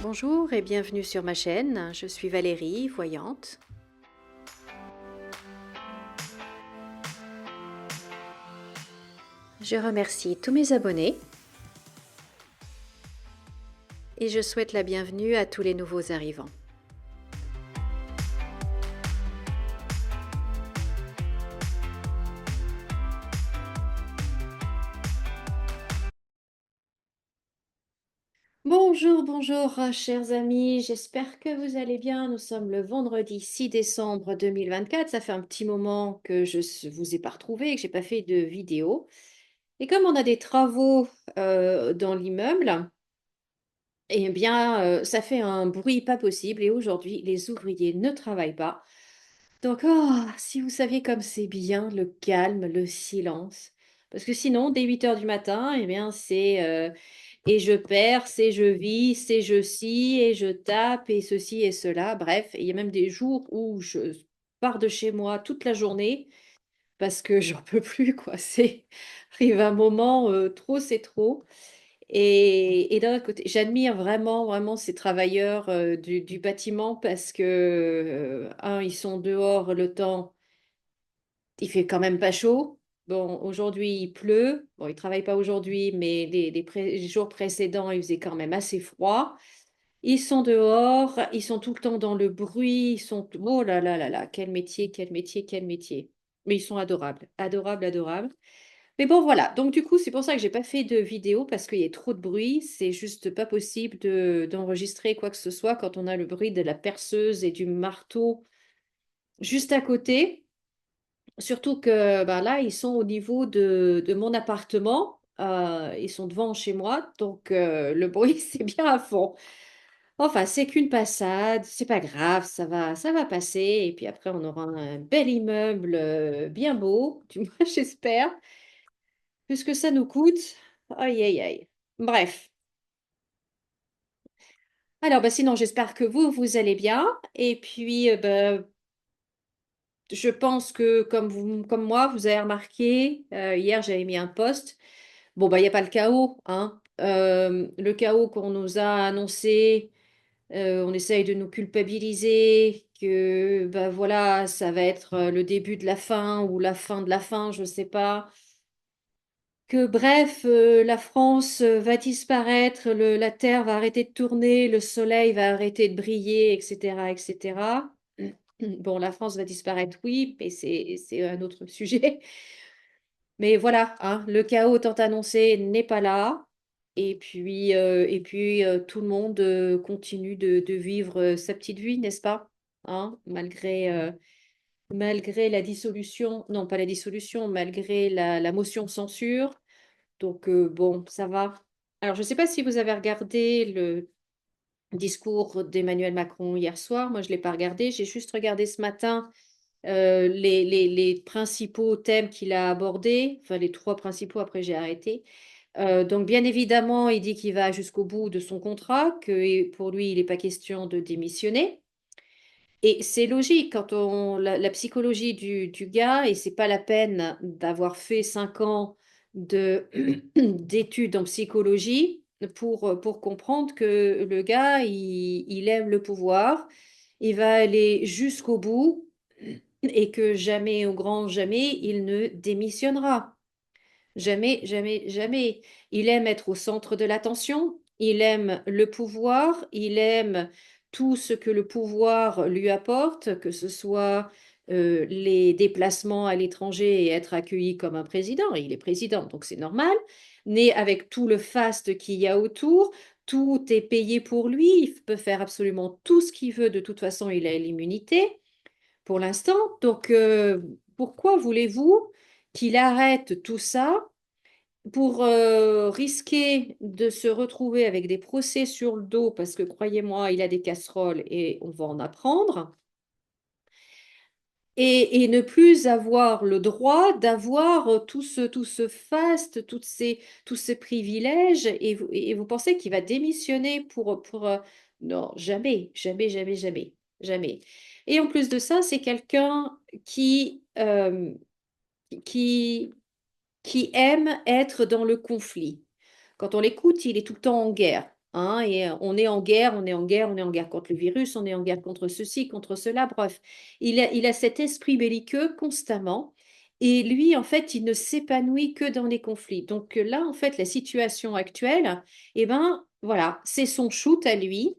Bonjour et bienvenue sur ma chaîne, je suis Valérie, voyante. Je remercie tous mes abonnés et je souhaite la bienvenue à tous les nouveaux arrivants. Bonjour, bonjour, chers amis, j'espère que vous allez bien. Nous sommes le vendredi 6 décembre 2024. Ça fait un petit moment que je ne vous ai pas retrouvé et que j'ai pas fait de vidéo. Et comme on a des travaux dans l'immeuble, eh bien, ça fait un bruit pas possible. Et aujourd'hui, les ouvriers ne travaillent pas. Donc, oh, si vous saviez comme c'est bien le calme, le silence. Parce que sinon, dès 8 heures du matin, eh bien, c'est et je perds, c'est je vis, c'est je scie, et je tape, et ceci et cela. Bref, il y a même des jours où je pars de chez moi toute la journée parce que j'en peux plus, quoi. C'est arrive un moment, trop, c'est trop. Et d'un autre côté, j'admire vraiment, vraiment ces travailleurs du bâtiment parce que, ils sont dehors le temps, il fait quand même pas chaud. Bon, aujourd'hui, il pleut. Bon, ils travaillent pas aujourd'hui, mais les jours précédents, il faisait quand même assez froid. Ils sont dehors, ils sont tout le temps dans le bruit, ils sont... Oh là là là là, quel métier, quel métier, quel métier. Mais ils sont adorables, adorables, adorables. Mais bon, voilà. Donc, du coup, c'est pour ça que j'ai pas fait de vidéo parce qu'il y a trop de bruit. C'est juste pas possible d'enregistrer quoi que ce soit quand on a le bruit de la perceuse et du marteau juste à côté. Surtout que bah, là, ils sont au niveau de mon appartement. Ils sont devant chez moi. Donc, le bruit, c'est bien à fond. Enfin, c'est qu'une passade. C'est pas grave. Ça va passer. Et puis après, on aura un bel immeuble bien beau. Du moins, j'espère. Puisque ça nous coûte. Aïe, aïe, aïe. Bref. Alors, bah, sinon, j'espère que vous allez bien. Et puis, bah, je pense que comme vous, comme moi, vous avez remarqué, hier, j'avais mis un post. Bon, bah, il n'y a pas le chaos, hein. Le chaos qu'on nous a annoncé, on essaye de nous culpabiliser, que bah, voilà, ça va être le début de la fin ou la fin de la fin, je ne sais pas. Que bref, la France va disparaître, la Terre va arrêter de tourner, le Soleil va arrêter de briller, etc., etc. Bon, la France va disparaître, oui, mais c'est un autre sujet. Mais voilà, hein, le chaos tant annoncé n'est pas là. Et puis, tout le monde continue de vivre sa petite vie, n'est-ce pas? Hein, malgré la dissolution, non pas la dissolution, malgré la motion censure. Donc, bon, ça va. Alors, je ne sais pas si vous avez regardé le discours d'Emmanuel Macron hier soir. Moi, je ne l'ai pas regardé. J'ai juste regardé ce matin les principaux thèmes qu'il a abordés. Enfin, les trois principaux, après, j'ai arrêté. Donc, bien évidemment, il dit qu'il va jusqu'au bout de son contrat, que pour lui, il n'est pas question de démissionner. Et c'est logique quand la psychologie du gars, et c'est pas la peine d'avoir fait 5 ans d'études en psychologie pour comprendre que le gars, il aime le pouvoir, il va aller jusqu'au bout et que jamais, au grand jamais, il ne démissionnera. Jamais, jamais, jamais. Il aime être au centre de l'attention, il aime le pouvoir, il aime tout ce que le pouvoir lui apporte, que ce soit les déplacements à l'étranger et être accueilli comme un président. Il est président, donc c'est normal. Né avec tout le faste qu'il y a autour, tout est payé pour lui, il peut faire absolument tout ce qu'il veut. De toute façon, il a l'immunité pour l'instant. Donc, pourquoi voulez-vous qu'il arrête tout ça pour risquer de se retrouver avec des procès sur le dos, parce que croyez-moi, il a des casseroles et on va en apprendre, et ne plus avoir le droit d'avoir tout ce faste, tous ces privilèges, et vous pensez qu'il va démissionner Non, jamais, jamais, jamais, jamais, jamais. Et en plus de ça, c'est quelqu'un qui, qui aime être dans le conflit. Quand on l'écoute, il est tout le temps en guerre, hein, et on est en guerre, on est en guerre, on est en guerre contre le virus, on est en guerre contre ceci, contre cela, bref. Il a cet esprit belliqueux constamment. Et lui, en fait, il ne s'épanouit que dans les conflits. Donc là, en fait, la situation actuelle, eh ben, voilà, c'est son shoot à lui.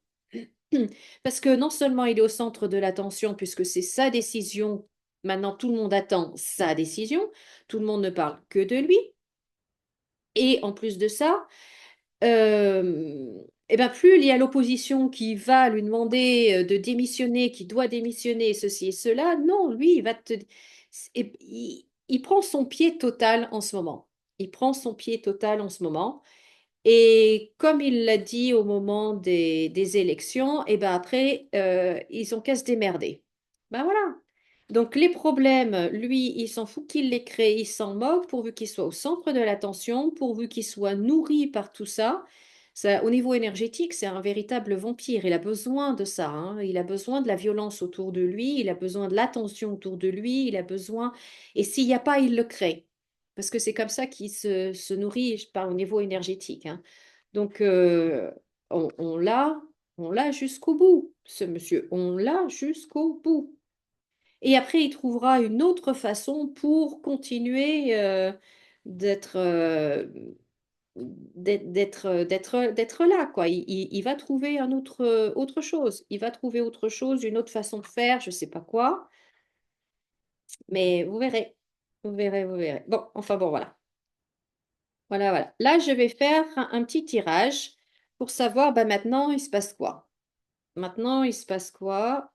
Parce que non seulement il est au centre de l'attention, puisque c'est sa décision, maintenant tout le monde attend sa décision, tout le monde ne parle que de lui. Et en plus de ça, et ben plus il y a l'opposition qui va lui demander de démissionner, qui doit démissionner, ceci et cela, non, lui, il va te... il prend son pied total en ce moment. Il prend son pied total en ce moment. Et comme il l'a dit au moment des élections, et ben après, ils ont qu'à se démerder. Ben voilà. Donc les problèmes, lui, il s'en fout qu'il les crée, il s'en moque pourvu qu'il soit au centre de l'attention, pourvu qu'il soit nourri par tout ça. Ça, au niveau énergétique, c'est un véritable vampire. Il a besoin de ça, hein. Il a besoin de la violence autour de lui, il a besoin de l'attention autour de lui, il a besoin... Et s'il n'y a pas, il le crée. Parce que c'est comme ça qu'il se nourrit, je parle au niveau énergétique, hein. Donc, on l'a, on l'a jusqu'au bout, ce monsieur. On l'a jusqu'au bout. Et après, il trouvera une autre façon pour continuer d'être d'être là, quoi. Il va trouver autre chose. Il va trouver autre chose, une autre façon de faire, je ne sais pas quoi. Mais vous verrez. Vous verrez, vous verrez. Bon, enfin bon, voilà. Voilà, voilà. Là, je vais faire un petit tirage pour savoir, bah, maintenant, il se passe quoi? Maintenant, il se passe quoi?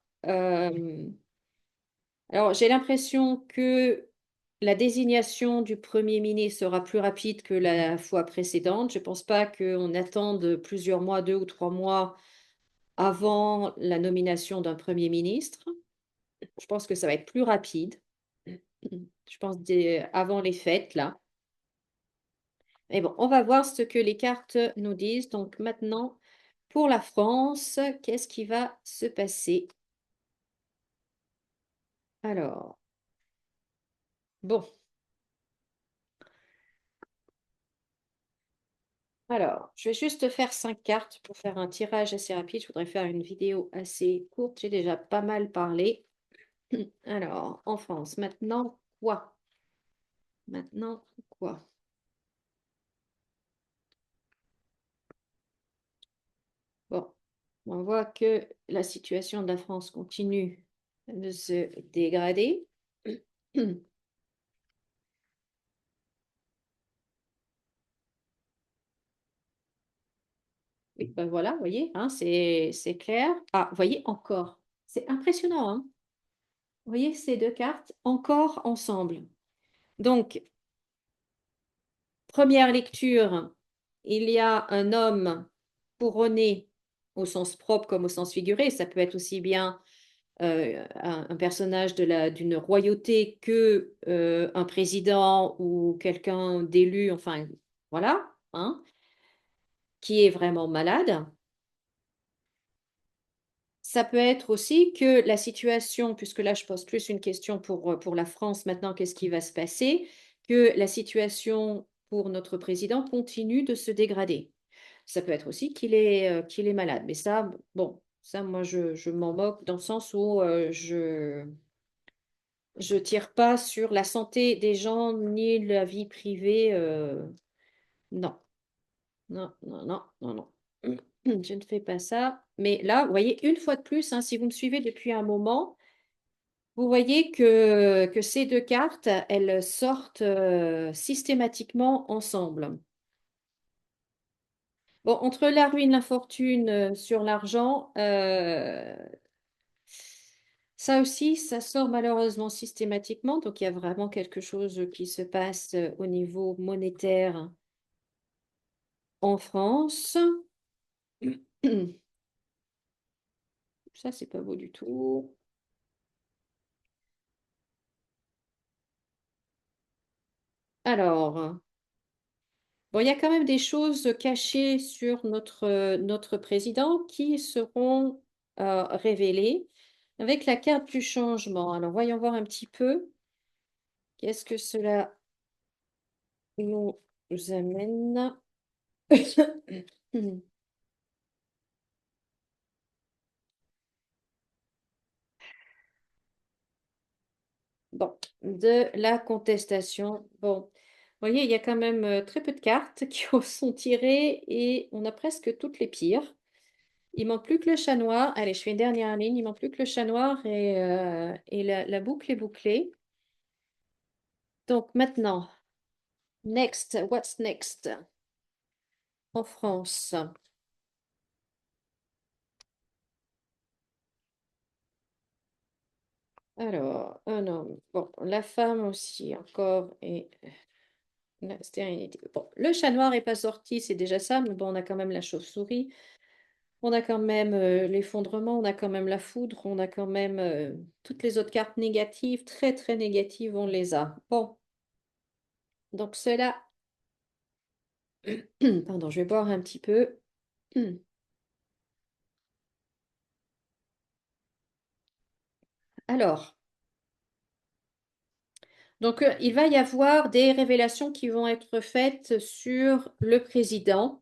Alors, j'ai l'impression que la désignation du Premier ministre sera plus rapide que la fois précédente. Je ne pense pas qu'on attende plusieurs mois, 2 ou 3 mois avant la nomination d'un Premier ministre. Je pense que ça va être plus rapide. Je pense avant les fêtes, là. Mais bon, on va voir ce que les cartes nous disent. Donc maintenant, pour la France, qu'est-ce qui va se passer? Alors, bon, alors, je vais juste faire 5 cartes pour faire un tirage assez rapide. Je voudrais faire une vidéo assez courte. J'ai déjà pas mal parlé. Alors, en France, maintenant quoi? Maintenant quoi? Bon, on voit que la situation de la France continue de se dégrader. Oui, ben voilà, vous voyez, hein, c'est clair. Ah, vous voyez, encore. C'est impressionnant, hein. Vous voyez ces 2 cartes encore ensemble. Donc, première lecture, il y a un homme couronné au sens propre comme au sens figuré. Ça peut être aussi bien un personnage d'une royauté que un président ou quelqu'un d'élu, enfin, voilà, hein, qui est vraiment malade. Ça peut être aussi que la situation, puisque là je pose plus une question pour la France maintenant, qu'est-ce qui va se passer, que la situation pour notre président continue de se dégrader. Ça peut être aussi qu'il est malade. Mais ça, bon, ça moi je m'en moque dans le sens où je tire pas sur la santé des gens ni la vie privée. Non, non, non, non, non, non. Je ne fais pas ça. Mais là, vous voyez, une fois de plus, hein, si vous me suivez depuis un moment, vous voyez que ces 2 cartes, elles sortent systématiquement ensemble. Bon, entre la ruine, l'infortune sur l'argent, ça aussi, ça sort malheureusement systématiquement. Donc, il y a vraiment quelque chose qui se passe au niveau monétaire en France. Ça, c'est pas beau du tout. Alors, bon, il y a quand même des choses cachées sur notre président qui seront révélées avec la carte du changement. Alors, voyons voir un petit peu qu'est-ce que cela nous amène. Bon, de la contestation. Bon, vous voyez, il y a quand même très peu de cartes qui sont tirées et on a presque toutes les pires. Il manque plus que le chat noir. Allez, je fais une dernière ligne. Il manque plus que le chat noir et la boucle est bouclée. Donc maintenant, next, what's next en France? Alors, un homme. Bon, la femme aussi, encore, et la stérilité. Bon, le chat noir n'est pas sorti, c'est déjà ça, mais bon, on a quand même la chauve-souris, on a quand même l'effondrement, on a quand même la foudre, on a quand même toutes les autres cartes négatives, très très négatives, on les a. Bon, donc cela, pardon, je vais boire un petit peu. Alors, donc il va y avoir des révélations qui vont être faites sur le président.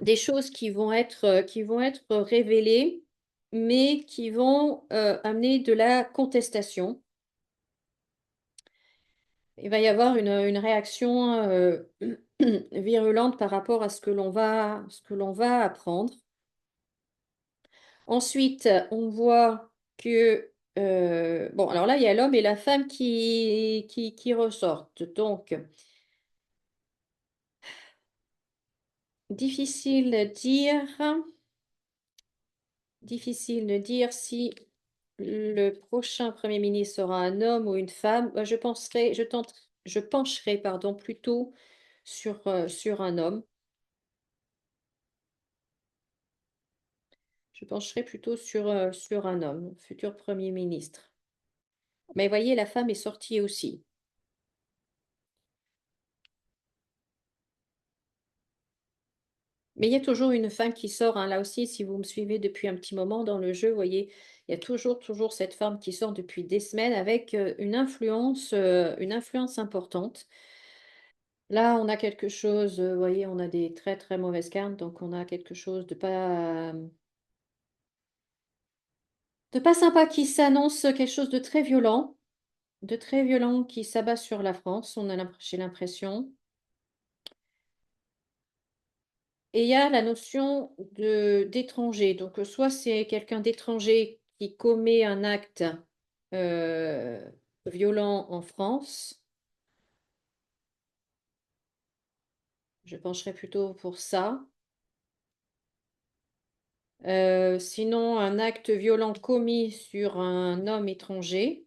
Des choses qui vont être révélées, mais qui vont amener de la contestation. Il va y avoir une réaction virulente par rapport à ce que l'on va apprendre. Ensuite, on voit que, bon, alors là, il y a l'homme et la femme qui ressortent. Donc, difficile de dire. Difficile de dire si le prochain Premier ministre sera un homme ou une femme. Moi, je pencherai, pardon, plutôt sur un homme. Je pencherai plutôt sur un homme, futur Premier ministre. Mais voyez, la femme est sortie aussi. Mais il y a toujours une femme qui sort, hein. Là aussi, si vous me suivez depuis un petit moment dans le jeu, vous voyez, il y a toujours cette femme qui sort depuis des semaines avec une influence importante. Là, on a quelque chose, vous voyez, on a des très très mauvaises cartes, donc on a quelque chose de pas sympa qui s'annonce, quelque chose de très violent qui s'abat sur la France, j'ai l'impression. Et il y a la notion d'étranger. Donc, soit c'est quelqu'un d'étranger qui commet un acte euh, violent en France, je pencherais plutôt pour ça. Sinon, un acte violent commis sur un homme étranger.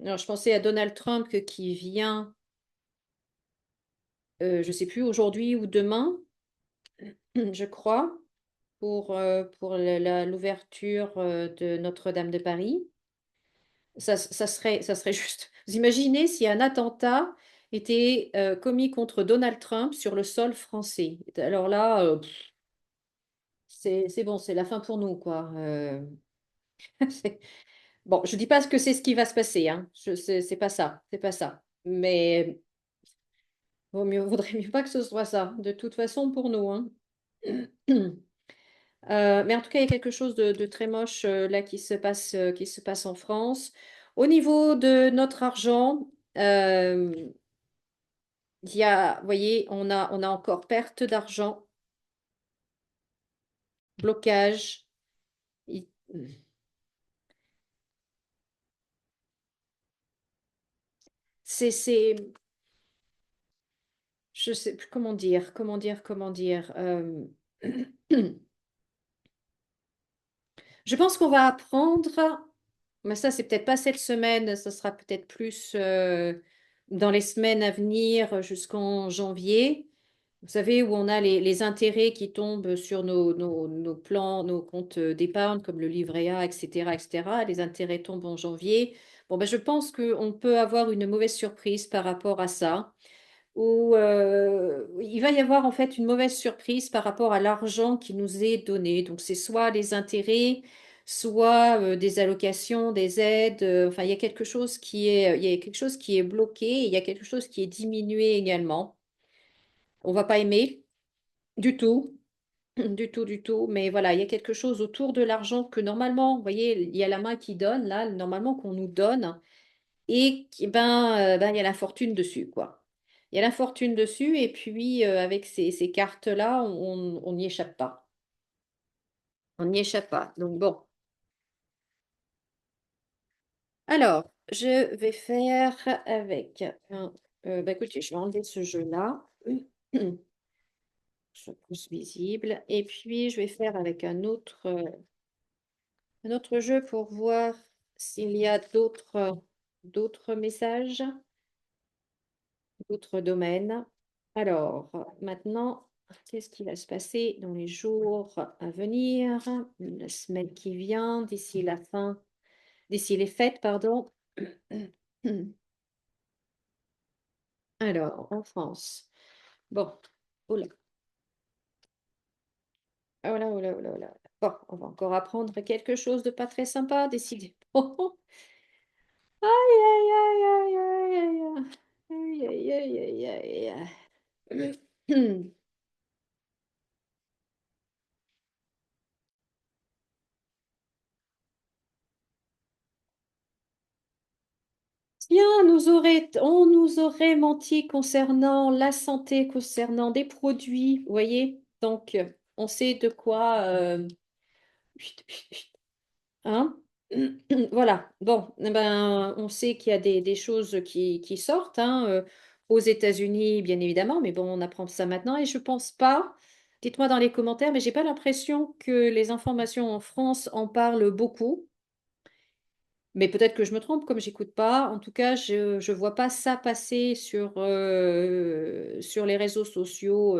Alors, je pensais à Donald Trump qui vient, je ne sais plus, aujourd'hui ou demain, je crois, pour l'ouverture de Notre-Dame de Paris. Ça serait juste. Vous imaginez si un attentat était commis contre Donald Trump sur le sol français. Alors là, c'est bon, c'est la fin pour nous, quoi. Bon, je dis pas que c'est ce qui va se passer, hein. C'est pas ça, c'est pas ça. Mais vaudrait mieux pas que ce soit ça, de toute façon pour nous, hein. Mais en tout cas, il y a quelque chose de très moche là qui se passe en France. Au niveau de notre argent, il y a, vous voyez, on a encore perte d'argent, blocage. Il- c'est, je sais plus comment dire. Je pense qu'on va apprendre, mais ça, c'est peut-être pas cette semaine, ça sera peut-être plus dans les semaines à venir jusqu'en janvier. Vous savez, où on a les intérêts qui tombent sur nos plans, nos comptes d'épargne, comme le livret A, etc., etc. Les intérêts tombent en janvier. Bon, ben, je pense qu'on peut avoir une mauvaise surprise par rapport à ça où il va y avoir en fait une mauvaise surprise par rapport à l'argent qui nous est donné. Donc c'est soit les intérêts, soit des allocations, des aides. Enfin, il y a quelque chose qui est bloqué, et il y a quelque chose qui est diminué également. On va pas aimer du tout. du tout, du tout. Mais voilà, il y a quelque chose autour de l'argent que normalement, vous voyez, il y a la main qui donne, là, normalement qu'on nous donne, et il y a la fortune dessus, quoi. Il y a la fortune dessus, et puis avec ces cartes-là, on n'y échappe pas. On n'y échappe pas. Donc bon. Alors, je vais faire avec écoutez, je vais enlever ce jeu-là. Je pousse visible. Et puis, je vais faire avec un autre jeu pour voir s'il y a d'autres messages, d'autres domaines. Alors, maintenant, qu'est-ce qui va se passer dans les jours à venir, la semaine qui vient, d'ici les fêtes, pardon. Alors, en France. Bon, oh là, oh là, oh là, oh là, oh là. Bon, on va encore apprendre quelque chose de pas très sympa, décidément. Aïe, aïe, aïe, aïe, aïe, aïe, aïe, aïe, aïe, aïe, aïe, aïe. Tiens, on nous aurait menti concernant la santé, concernant des produits, vous voyez? Donc, on sait de quoi, hein? Voilà. Bon, eh ben, on sait qu'il y a des choses qui sortent, hein, aux États-Unis, bien évidemment, mais bon, on apprend ça maintenant et je pense pas, dites-moi dans les commentaires, mais j'ai pas l'impression que les informations en France en parlent beaucoup. Mais peut-être que je me trompe, comme j'écoute pas. En tout cas, je vois pas ça passer sur les réseaux sociaux,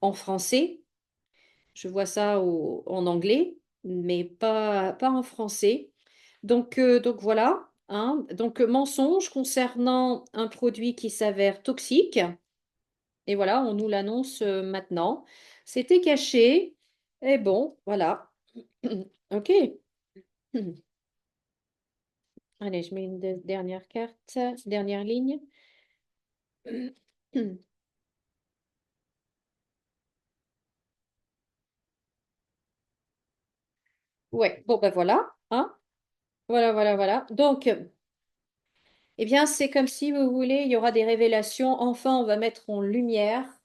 en français. Je vois ça en anglais, mais pas en français. Donc voilà, hein. Donc, mensonge concernant un produit qui s'avère toxique et voilà, on nous l'annonce, maintenant. C'était caché et bon, voilà. OK. Allez, je mets une dernière carte, dernière ligne. Ouais, bon, ben voilà, hein. Voilà, voilà, voilà. Donc, eh bien, c'est comme si vous voulez, il y aura des révélations. Enfin, on va mettre en lumière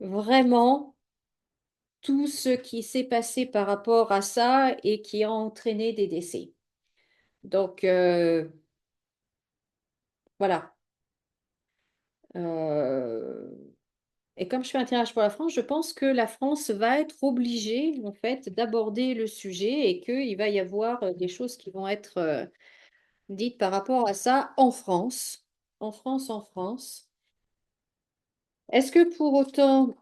vraiment tout ce qui s'est passé par rapport à ça et qui a entraîné des décès. Donc, voilà. Euh, et comme je fais un tirage pour la France, je pense que la France va être obligée, en fait, d'aborder le sujet et qu'il va y avoir des choses qui vont être dites par rapport à ça en France. En France, en France. Est-ce que pour autant,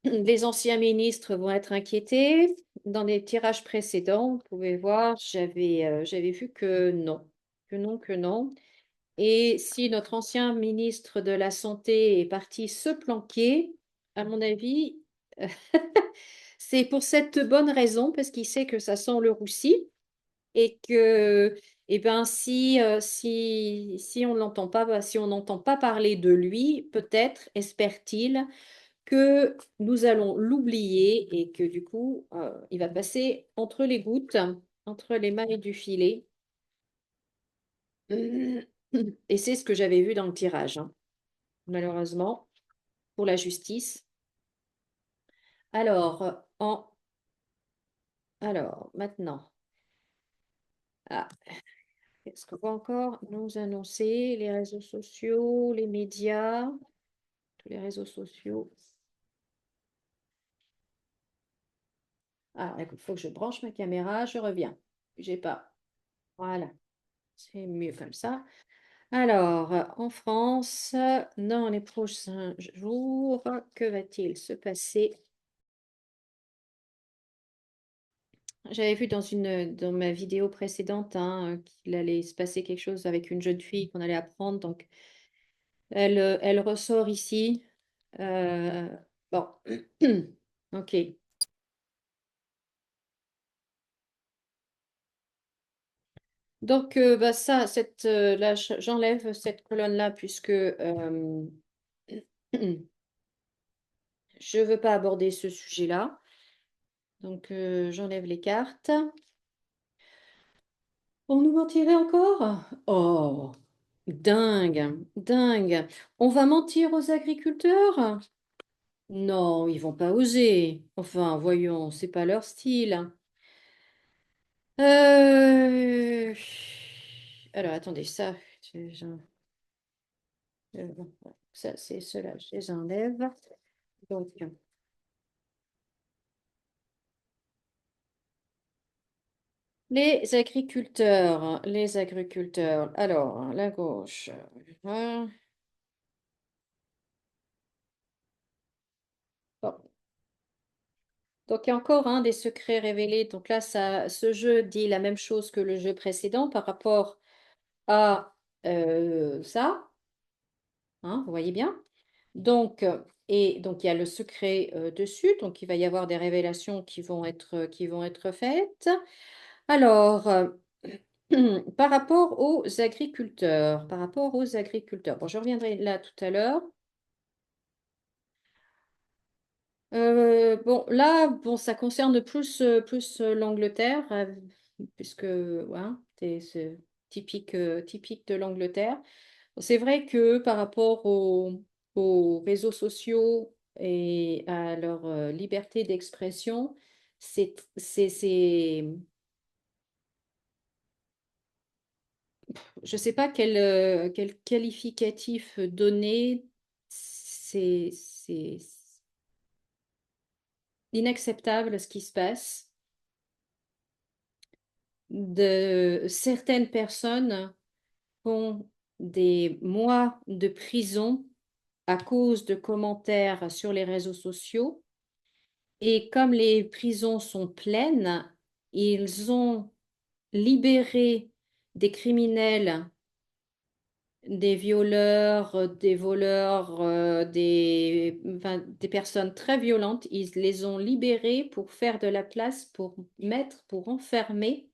les anciens ministres vont être inquiétés? Dans les tirages précédents, vous pouvez voir, j'avais vu que non, que non, que non. Et si notre ancien ministre de la Santé est parti se planquer, à mon avis, c'est pour cette bonne raison, parce qu'il sait que ça sent le roussi et que, eh ben, si on l'entend pas, bah, si on n'entend pas parler de lui, peut-être, espère-t-il, que nous allons l'oublier et que du coup, il va passer entre les gouttes, entre les mailles du filet. Et c'est ce que j'avais vu dans le tirage, hein, malheureusement, pour la justice. Alors, alors maintenant, ah, qu'est-ce qu'on va encore nous annoncer? Les réseaux sociaux, les médias, tous les réseaux sociaux. Ah, écoute, il faut que je branche ma caméra, je reviens. J'ai pas. Voilà, c'est mieux comme ça. Alors, en France, dans les prochains jours, que va-t-il se passer? J'avais vu dans ma vidéo précédente, hein, qu'il allait se passer quelque chose avec une jeune fille qu'on allait apprendre. Donc, elle ressort ici. Euh, bon, ok. Donc, ça, là, j'enlève cette colonne-là puisque je ne veux pas aborder ce sujet-là. Donc, j'enlève les cartes. On nous mentirait encore? Oh, dingue, dingue. On va mentir aux agriculteurs? Non, ils vont pas oser. Enfin, voyons, c'est pas leur style. Euh, Alors, attendez, ça, bon, ça, c'est cela, je les enlève. Donc, les agriculteurs, les agriculteurs. Alors, la gauche. Hein. Bon. Donc, il y a encore des secrets révélés. Donc là, ce jeu dit la même chose que le jeu précédent par rapport à ça. Hein, vous voyez bien? Donc, et donc, il y a le secret dessus. Donc, il va y avoir des révélations qui vont être faites. Alors, par rapport aux agriculteurs. Bon, je reviendrai là tout à l'heure. Bon, là, bon, ça concerne plus l'Angleterre, puisque ouais, c'est typique de l'Angleterre. C'est vrai que par rapport aux réseaux sociaux et à leur liberté d'expression, c'est, je ne sais pas quel qualificatif donner, c'est inacceptable ce qui se passe. De certaines personnes font des mois de prison à cause de commentaires sur les réseaux sociaux. Et comme les prisons sont pleines, ils ont libéré des criminels, des violeurs, des voleurs, enfin, des personnes très violentes. Ils les ont libérés pour faire de la place, pour enfermer,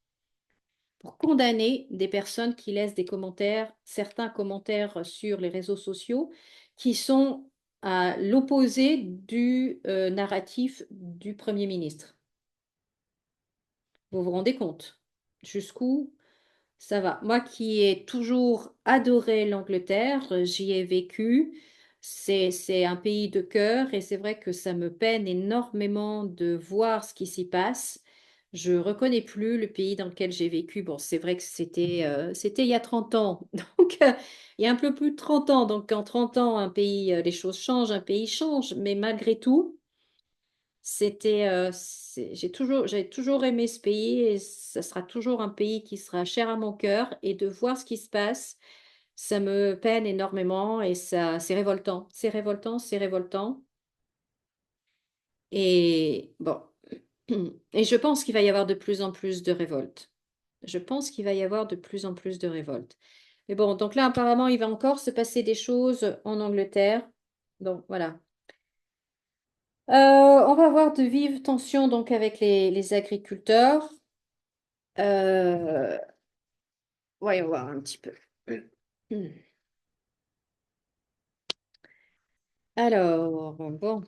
pour condamner des personnes qui laissent des commentaires, certains commentaires sur les réseaux sociaux, qui sont à l'opposé du narratif du Premier ministre. Vous vous rendez compte jusqu'où ça va? Moi qui ai toujours adoré l'Angleterre, j'y ai vécu. C'est un pays de cœur et c'est vrai que ça me peine énormément de voir ce qui s'y passe. Je reconnais plus le pays dans lequel j'ai vécu. Bon, c'est vrai que c'était il y a 30 ans. Donc, il y a un peu plus de 30 ans. Donc, en 30 ans, un pays, les choses changent, un pays change. Mais malgré tout, j'ai toujours aimé ce pays et ça sera toujours un pays qui sera cher à mon cœur. Et de voir ce qui se passe, ça me peine énormément et ça, c'est révoltant. C'est révoltant, c'est révoltant. Et bon, et je pense qu'il va y avoir de plus en plus de révoltes. Je pense qu'il va y avoir de plus en plus de révoltes. Mais bon, donc là, apparemment, il va encore se passer des choses en Angleterre. Donc voilà. On va avoir de vives tensions donc avec les agriculteurs. Euh, Voyons voir un petit peu. Alors, bon,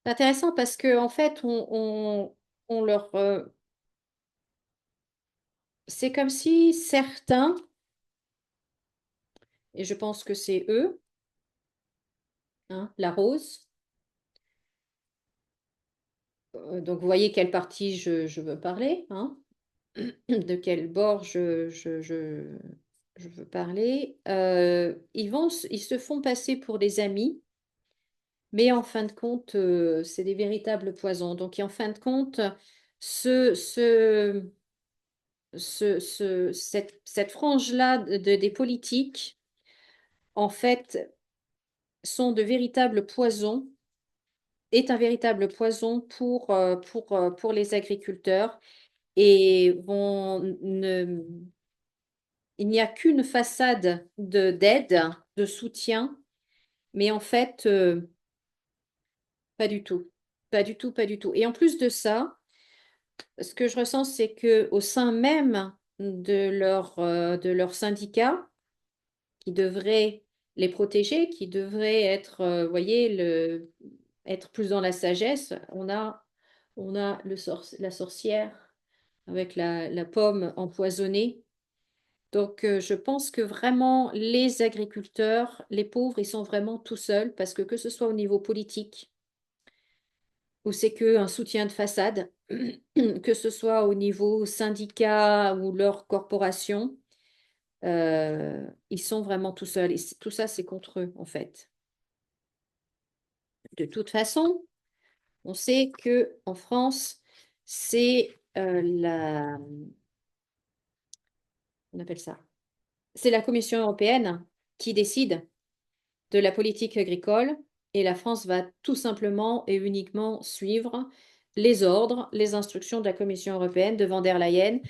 c'est intéressant parce que en fait, on leur, c'est comme si certains, et je pense que c'est eux, hein, la rose. Donc, vous voyez quelle partie je veux parler, hein, de quel bord je veux parler. Ils se font passer pour des amis, mais en fin de compte, c'est des véritables poisons. Donc, en fin de compte, ce, ce, cette frange-là des politiques, en fait, sont de véritables poisons, est un véritable poison pour les agriculteurs et il n'y a qu'une façade d'aide, de soutien, mais en fait, pas du tout. Pas du tout, pas du tout. Et en plus de ça, ce que je ressens, c'est que au sein même de leur syndicat, qui devrait les protéger, qui devrait être, voyez, être plus dans la sagesse. On a la sorcière avec la pomme empoisonnée. Donc, je pense que vraiment, les agriculteurs, les pauvres, ils sont vraiment tout seuls parce que ce soit au niveau politique, où c'est qu'un soutien de façade, que ce soit au niveau syndicat ou leur corporation, ils sont vraiment tout seuls. Et tout ça, c'est contre eux, en fait. De toute façon, on sait que en France, c'est on appelle ça, c'est la Commission européenne qui décide de la politique agricole et la France va tout simplement et uniquement suivre les ordres, les instructions de la Commission européenne de von der Leyen.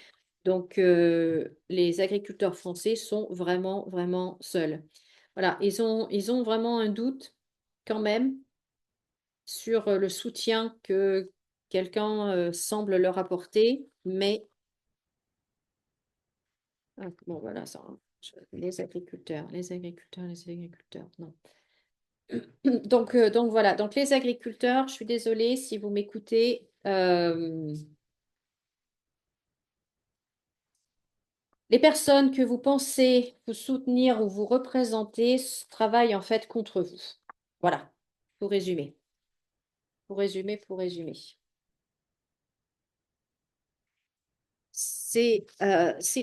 Donc, les agriculteurs français sont vraiment, vraiment seuls. Voilà, ils ont vraiment un doute quand même sur le soutien que quelqu'un semble leur apporter, mais bon, voilà, ça, les agriculteurs, non. Donc voilà, donc les agriculteurs, je suis désolée si vous m'écoutez, les personnes que vous pensez vous soutenir ou vous représenter travaillent en fait contre vous. Voilà, pour résumer, pour résumer, pour résumer. C'est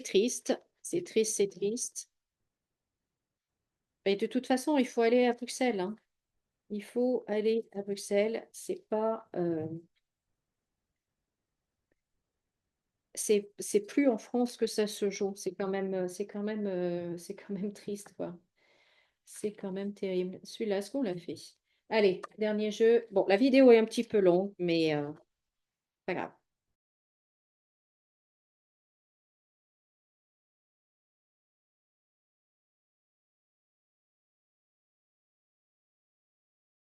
triste, c'est triste, c'est triste. Mais de toute façon, il faut aller à Bruxelles, hein. Il faut aller à Bruxelles. C'est plus en France que ça se joue. C'est quand même triste, quoi. C'est quand même terrible. Celui-là, est-ce qu'on l'a fait? Allez, dernier jeu. Bon, la vidéo est un petit peu longue, mais pas grave.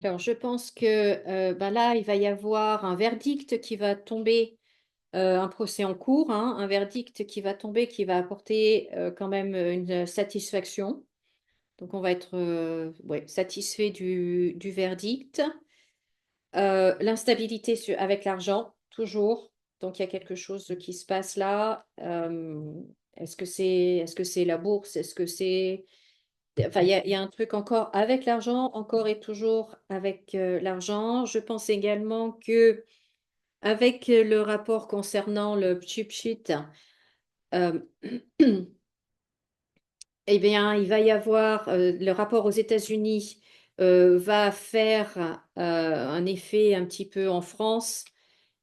Alors, je pense que ben là, il va y avoir un verdict qui va tomber, un procès en cours, hein, un verdict qui va tomber, qui va apporter quand même une satisfaction. Donc, on va être ouais, satisfait du verdict. L'instabilité avec l'argent, toujours. Donc, il y a quelque chose qui se passe là. Est-ce que c'est la bourse? Est-ce que c'est... Enfin, il y a un truc encore avec l'argent, encore et toujours avec l'argent. Je pense également que avec le rapport concernant le cheap sheet, euh, eh bien, il va y avoir le rapport aux États-Unis va faire un effet un petit peu en France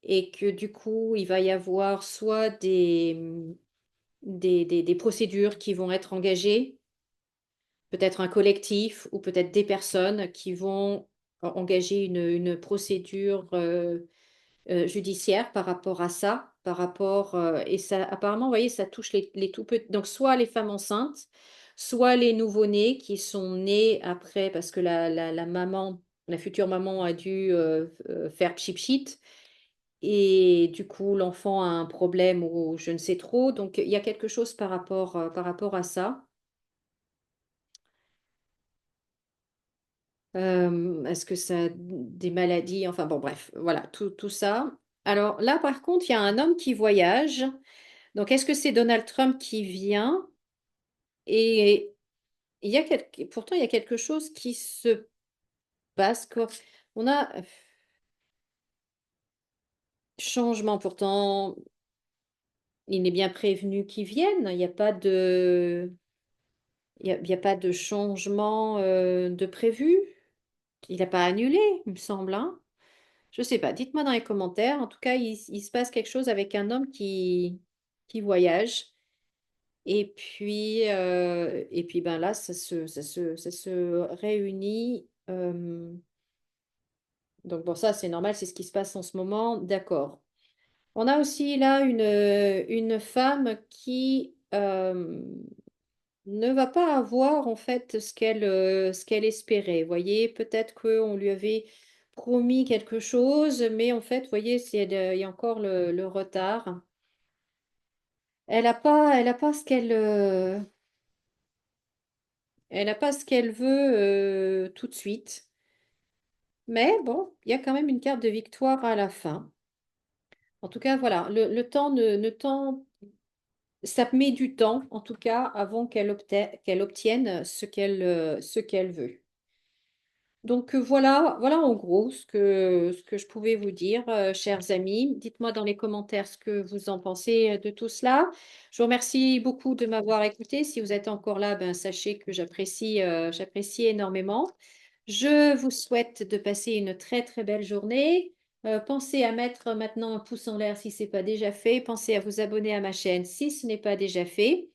et que du coup, il va y avoir soit des procédures qui vont être engagées, peut-être un collectif ou peut-être des personnes qui vont engager une procédure judiciaire par rapport à ça, par rapport et ça apparemment, vous voyez, ça touche les tout petits, donc soit les femmes enceintes, soit les nouveau-nés qui sont nés après parce que la maman, la future maman a dû faire pchit et du coup l'enfant a un problème ou je ne sais trop, donc il y a quelque chose par rapport à ça. Est-ce que ça a des maladies? Enfin bon, bref, voilà, tout ça. Alors là, par contre, il y a un homme qui voyage. Donc, est-ce que c'est Donald Trump qui vient? Et pourtant, il y a quelque chose qui se passe. On a changement, pourtant, il est bien prévenu qu'il vienne. Il n'y a pas de changement de prévu. Il n'a pas annulé, il me semble, hein. Je sais pas, dites-moi dans les commentaires. En tout cas, il se passe quelque chose avec un homme qui voyage. Et puis ben là, ça se réunit. Donc bon, ça, c'est normal, c'est ce qui se passe en ce moment. D'accord. On a aussi là une femme qui ne va pas avoir en fait ce qu'elle espérait. Vous voyez, peut-être qu'on lui avait promis quelque chose, mais en fait, vous voyez, il y a encore le retard. Elle a pas ce qu'elle Elle n'a pas ce qu'elle veut, tout de suite. Mais bon, il y a quand même une carte de victoire à la fin. En tout cas, voilà, le temps ne temps ça met du temps, en tout cas, avant qu'elle obtienne ce qu'elle veut. Donc voilà en gros ce que je pouvais vous dire, chers amis. Dites-moi dans les commentaires ce que vous en pensez, de tout cela. Je vous remercie beaucoup de m'avoir écouté. Si vous êtes encore là, ben, sachez que j'apprécie énormément. Je vous souhaite de passer une très, très belle journée. Pensez à mettre maintenant un pouce en l'air si ce n'est pas déjà fait. Pensez à vous abonner à ma chaîne si ce n'est pas déjà fait.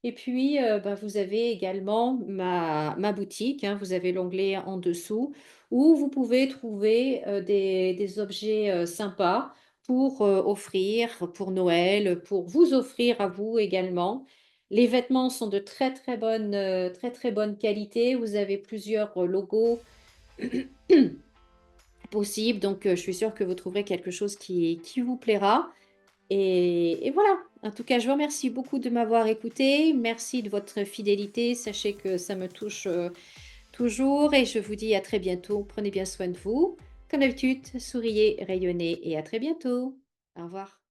Et puis, bah, vous avez également ma boutique, hein, vous avez l'onglet en dessous où vous pouvez trouver des objets sympas pour offrir pour Noël, pour vous offrir à vous également. Les vêtements sont de très très très bonne qualité. Vous avez plusieurs logos possibles, donc je suis sûre que vous trouverez quelque chose qui vous plaira. Et voilà, en tout cas, je vous remercie beaucoup de m'avoir écouté. Merci de votre fidélité. Sachez que ça me touche toujours et je vous dis à très bientôt. Prenez bien soin de vous. Comme d'habitude, souriez, rayonnez et à très bientôt. Au revoir.